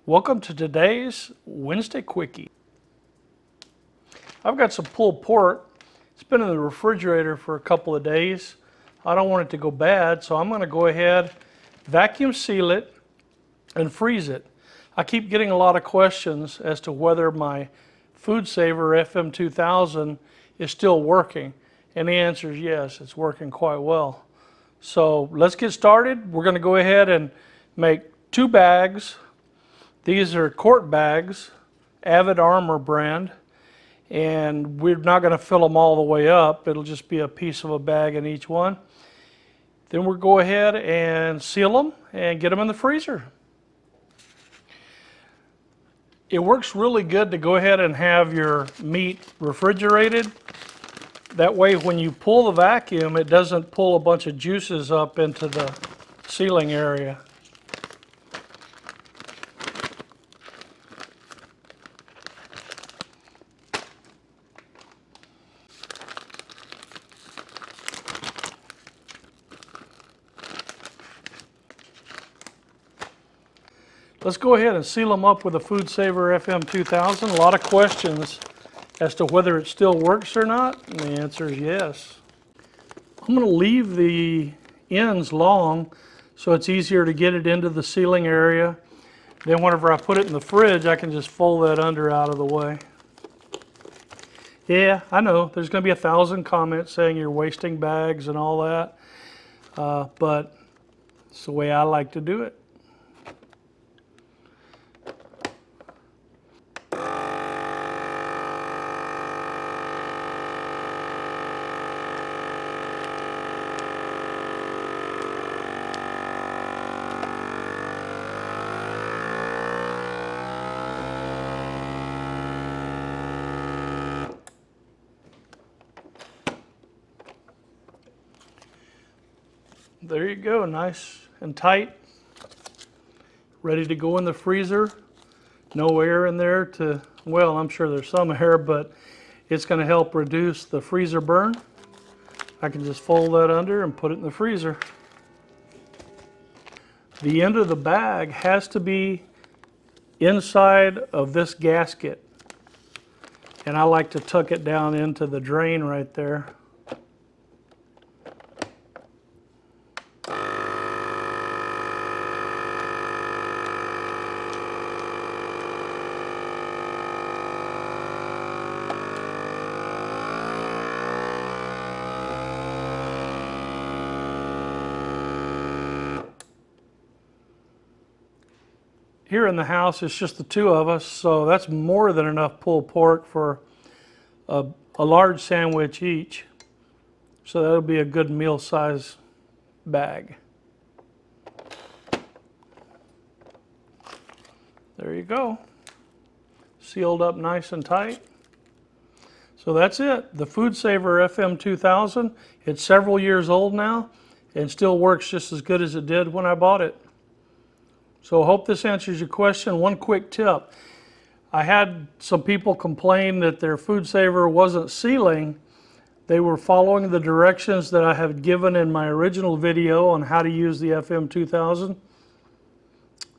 Welcome to today's Wednesday Quickie. I've got some pulled pork. It's been in the refrigerator for a couple of days. I don't want it to go bad, so I'm going to go ahead, vacuum seal it, and freeze it. I keep getting a lot of questions as to whether my Foodsaver FM2000 is still working, and the answer is yes, it's working quite well. So let's get started. We're going to go ahead and make 2 bags. These are quart bags, Avid Armor brand, and we're not going to fill them all the way up. It'll just be a piece of a bag in each one. Then we'll go ahead and seal them and get them in the freezer. It works really good to go ahead and have your meat refrigerated. That way when you pull the vacuum, it doesn't pull a bunch of juices up into the sealing area. Let's go ahead and seal them up with a Foodsaver FM2000. A lot of questions as to whether it still works or not, and the answer is yes. I'm going to leave the ends long so it's easier to get it into the sealing area. Then whenever I put it in the fridge, I can just fold that under out of the way. Yeah, I know, there's going to be 1,000 comments saying you're wasting bags and all that, but it's the way I like to do it. There you go, nice and tight, ready to go in the freezer. No air in there to, well, I'm sure there's some air, but it's going to help reduce the freezer burn. I can just fold that under and put it in the freezer. The end of the bag has to be inside of this gasket, and I like to tuck it down into the drain right there. Here in the house, it's just the 2 of us, so that's more than enough pulled pork for a large sandwich each. So that'll be a good meal size bag. There you go. Sealed up nice and tight. So that's it. The Foodsaver FM2000. It's several years old now and still works just as good as it did when I bought it. So I hope this answers your question. One quick tip. I had some people complain that their Foodsaver wasn't sealing. They were following the directions that I have given in my original video on how to use the FM2000.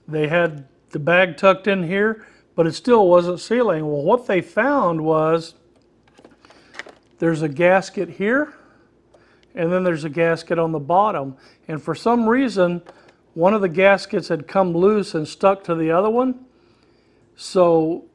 They had the bag tucked in here, but it still wasn't sealing. Well, what they found was there's a gasket here, and then there's a gasket on the bottom. And for some reason, one of the gaskets had come loose and stuck to the other one, so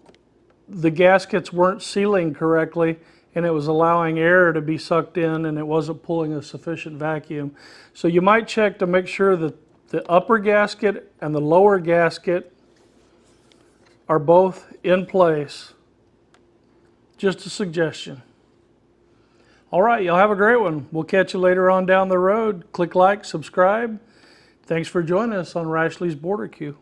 the gaskets weren't sealing correctly and it was allowing air to be sucked in and it wasn't pulling a sufficient vacuum. So you might check to make sure that the upper gasket and the lower gasket are both in place. Just a suggestion. All right, y'all have a great one. We'll catch you later on down the road. Click like, subscribe. Thanks for joining us on Rashley's Border Q.